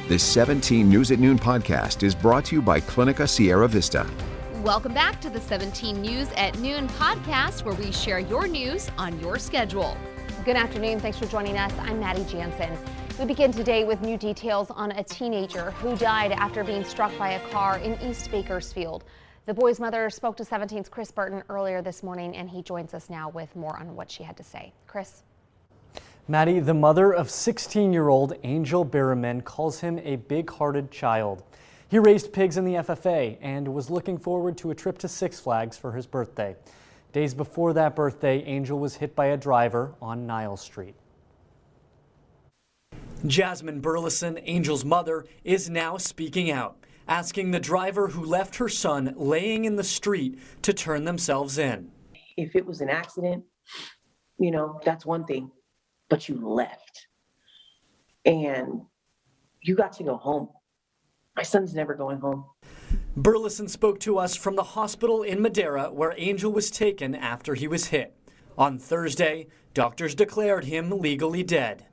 This 17 News at Noon podcast is brought to you by Clinica Sierra Vista. Welcome back to the 17 News at Noon podcast, where we share your news on your schedule. Good afternoon. Thanks for joining us. I'm Maddie Jansen. We begin today with new details on a teenager who died after being struck by a car in East Bakersfield. The boy's mother spoke to 17's Chris Burton earlier this morning, and he joins us now with more on what she had to say. Chris. Maddie, the mother of 16-year-old Angel Berriman, calls him a big-hearted child. He raised pigs in the FFA and was looking forward to a trip to Six Flags for his birthday. Days before that birthday, Angel was hit by a driver on Niles Street. Jasmine Burleson, Angel's mother, is now speaking out, asking the driver who left her son laying in the street to turn themselves in. If it was an accident, that's one thing, but you left and you got to go home. My son's never going home. Burleson spoke to us from the hospital in Madera, where Angel was taken after he was hit. On Thursday, doctors declared him legally dead.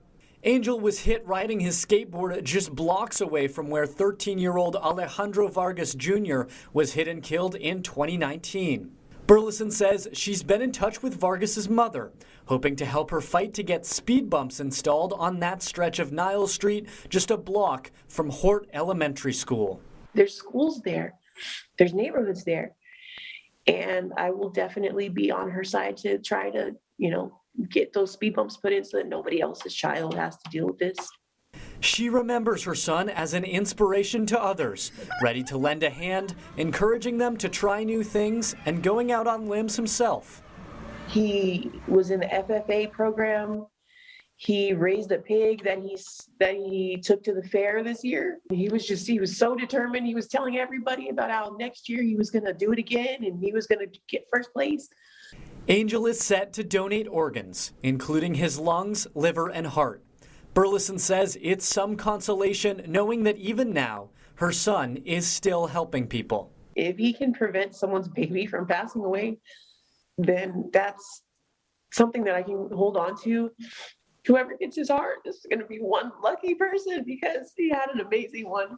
Angel was hit riding his skateboard just blocks away from where 13-year-old Alejandro Vargas Jr. was hit and killed in 2019. Burleson says she's been in touch with Vargas's mother, hoping to help her fight to get speed bumps installed on that stretch of Niles Street, just a block from Hort Elementary School. There's schools there, there's neighborhoods there, and I will definitely be on her side to try to, get those speed bumps put in so that nobody else's child has to deal with this. She remembers her son as an inspiration to others, ready to lend a hand, encouraging them to try new things and going out on limbs himself. He was in the FFA program. He raised a pig that he took to the fair this year. He was so determined. He was telling everybody about how next year he was going to do it again and he was going to get first place. Angel is set to donate organs, including his lungs, liver, and heart. Burleson says it's some consolation knowing that even now, her son is still helping people. If he can prevent someone's baby from passing away, then that's something that I can hold on to. Whoever gets his heart, this is going to be one lucky person because he had an amazing one.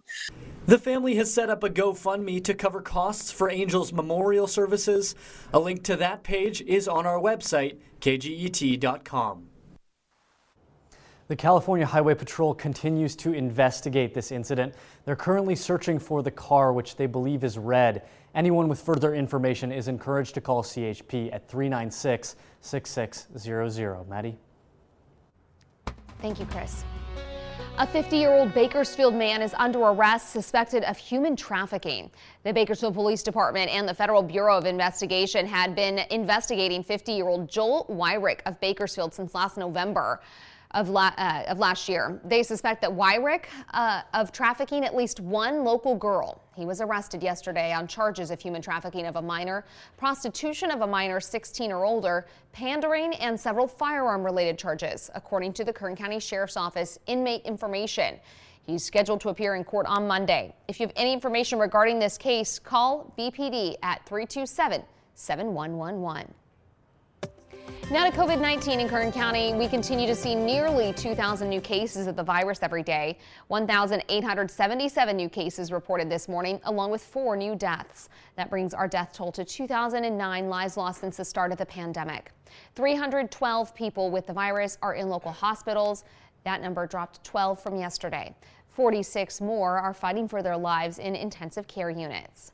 The family has set up a GoFundMe to cover costs for Angel's memorial services. A link to that page is on our website, kget.com. The California Highway Patrol continues to investigate this incident. They're currently searching for the car, which they believe is red. Anyone with further information is encouraged to call CHP at 396-6600. Maddie? Thank you, Chris. A 50-year-old Bakersfield man is under arrest suspected of human trafficking. The Bakersfield Police Department and the Federal Bureau of Investigation had been investigating 50-year-old Joel Wyrick of Bakersfield since last November of last year. They suspect that Wyrick of trafficking at least one local girl. He was arrested yesterday on charges of human trafficking of a minor, prostitution of a minor 16 or older, pandering, and several firearm-related charges, according to the Kern County Sheriff's Office inmate information. He's scheduled to appear in court on Monday. If you have any information regarding this case, call BPD at 327-7111. Now to COVID-19 in Kern County. We continue to see nearly 2,000 new cases of the virus every day. 1,877 new cases reported this morning, along with 4 new deaths. That brings our death toll to 2,009 lives lost since the start of the pandemic. 312 people with the virus are in local hospitals. That number dropped 12 from yesterday. 46 more are fighting for their lives in intensive care units.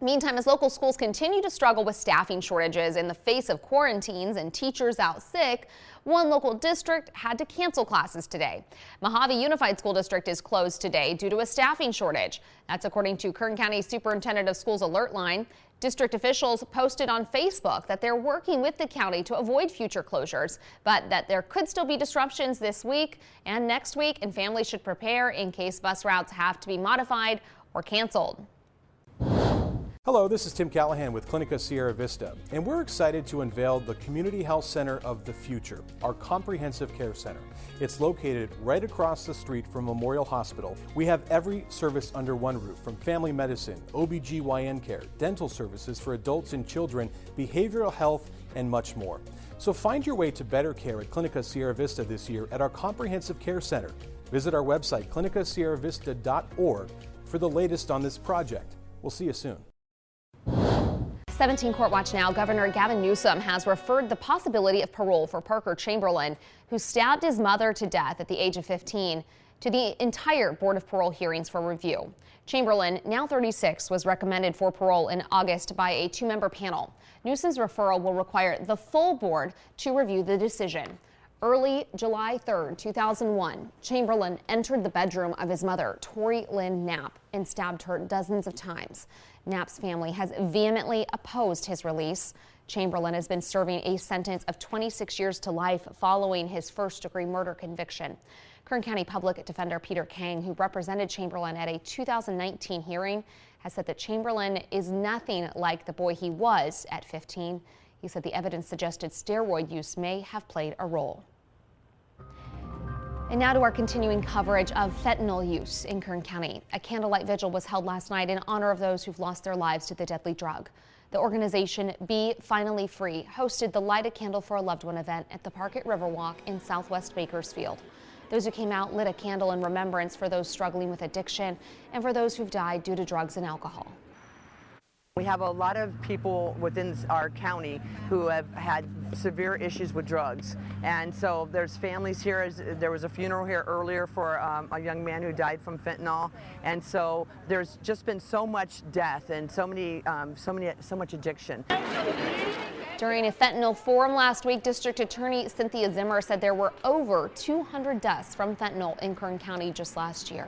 Meantime, as local schools continue to struggle with staffing shortages in the face of quarantines and teachers out sick, one local district had to cancel classes today. Mojave Unified School District is closed today due to a staffing shortage. That's according to Kern County Superintendent of Schools Alert Line. District officials posted on Facebook that they're working with the county to avoid future closures, but that there could still be disruptions this week and next week, and families should prepare in case bus routes have to be modified or canceled. Hello, this is Tim Callahan with Clinica Sierra Vista, and we're excited to unveil the Community Health Center of the Future, our comprehensive care center. It's located right across the street from Memorial Hospital. We have every service under one roof, from family medicine, OBGYN care, dental services for adults and children, behavioral health, and much more. So find your way to better care at Clinica Sierra Vista this year at our comprehensive care center. Visit our website, clinicasierravista.org, for the latest on this project. We'll see you soon. 17 Court Watch now. Governor Gavin Newsom has referred the possibility of parole for Parker Chamberlin, who stabbed his mother to death at the age of 15, to the entire Board of Parole hearings for review. Chamberlin, now 36, was recommended for parole in August by a two-member panel. Newsom's referral will require the full board to review the decision. Early July 3rd, 2001, Chamberlin entered the bedroom of his mother, Tori Lynn Knapp, and stabbed her dozens of times. Knapp's family has vehemently opposed his release. Chamberlin has been serving a sentence of 26 years to life following his first-degree murder conviction. Kern County Public Defender Peter Kang, who represented Chamberlin at a 2019 hearing, has said that Chamberlin is nothing like the boy he was at 15. He said the evidence suggested steroid use may have played a role. And now to our continuing coverage of fentanyl use in Kern County. A candlelight vigil was held last night in honor of those who've lost their lives to the deadly drug. The organization Be Finally Free hosted the Light a Candle for a Loved One event at the Park at Riverwalk in Southwest Bakersfield. Those who came out lit a candle in remembrance for those struggling with addiction and for those who've died due to drugs and alcohol. We have a lot of people within our county who have had severe issues with drugs, and so there's families here. There was a funeral here earlier for a young man who died from fentanyl, and so there's just been so much death and so much addiction. During a fentanyl forum last week, District Attorney Cynthia Zimmer said there were over 200 deaths from fentanyl in Kern County just last year.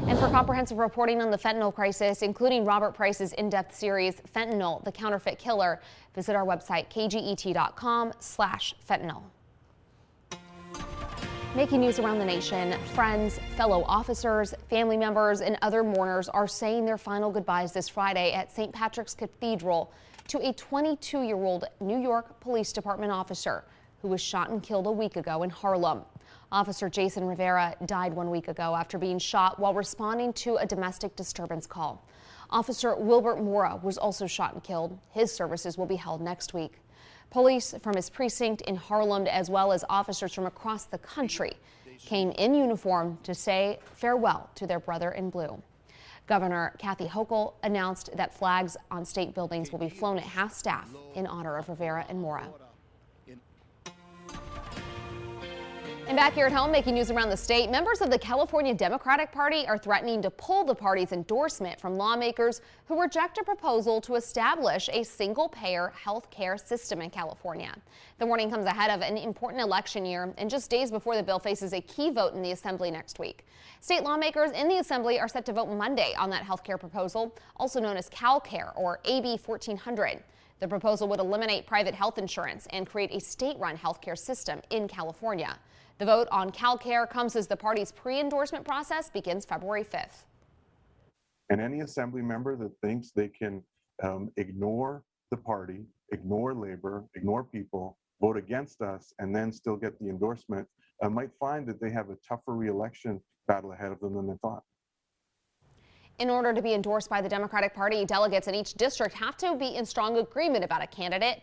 And for comprehensive reporting on the fentanyl crisis, including Robert Price's in-depth series, Fentanyl, the Counterfeit Killer, visit our website, kget.com/fentanyl. Making news around the nation, friends, fellow officers, family members, and other mourners are saying their final goodbyes this Friday at St. Patrick's Cathedral to a 22-year-old New York Police Department officer who was shot and killed a week ago in Harlem. Officer Jason Rivera died 1 week ago after being shot while responding to a domestic disturbance call. Officer Wilbert Mora was also shot and killed. His services will be held next week. Police from his precinct in Harlem, as well as officers from across the country, came in uniform to say farewell to their brother in blue. Governor Kathy Hochul announced that flags on state buildings will be flown at half-staff in honor of Rivera and Mora. And back here at home, making news around the state, members of the California Democratic Party are threatening to pull the party's endorsement from lawmakers who reject a proposal to establish a single-payer health care system in California. The warning comes ahead of an important election year and just days before the bill faces a key vote in the Assembly next week. State lawmakers in the Assembly are set to vote Monday on that health care proposal, also known as CalCare or AB 1400. The proposal would eliminate private health insurance and create a state-run health care system in California. The vote on CalCare comes as the party's pre-endorsement process begins February 5th. And any assembly member that thinks they can ignore the party, ignore labor, ignore people, vote against us, and then still get the endorsement might find that they have a tougher re-election battle ahead of them than they thought. In order to be endorsed by the Democratic Party, delegates in each district have to be in strong agreement about a candidate.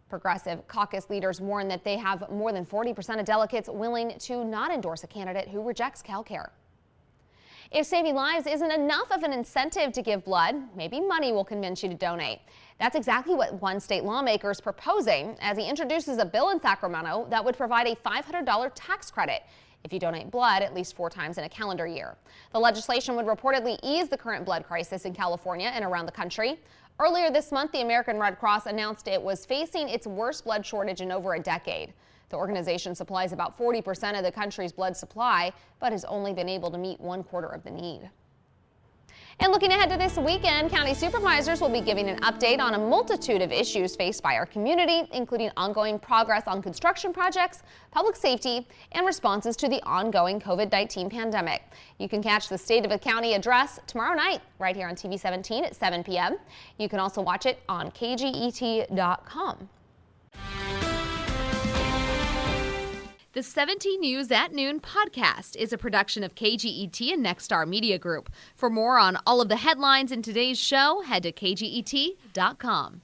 Progressive caucus leaders warn that they have more than 40% of delegates willing to not endorse a candidate who rejects CalCare. If saving lives isn't enough of an incentive to give blood, maybe money will convince you to donate. That's exactly what one state lawmaker is proposing as he introduces a bill in Sacramento that would provide a $500 tax credit if you donate blood at least 4 times in a calendar year. The legislation would reportedly ease the current blood crisis in California and around the country. Earlier this month, the American Red Cross announced it was facing its worst blood shortage in over a decade. The organization supplies about 40% of the country's blood supply, but has only been able to meet 1/4 of the need. And looking ahead to this weekend, county supervisors will be giving an update on a multitude of issues faced by our community, including ongoing progress on construction projects, public safety, and responses to the ongoing COVID-19 pandemic. You can catch the State of the County address tomorrow night right here on TV 17 at 7 p.m. You can also watch it on kget.com. The 17 News at Noon podcast is a production of KGET and Nexstar Media Group. For more on all of the headlines in today's show, head to kget.com.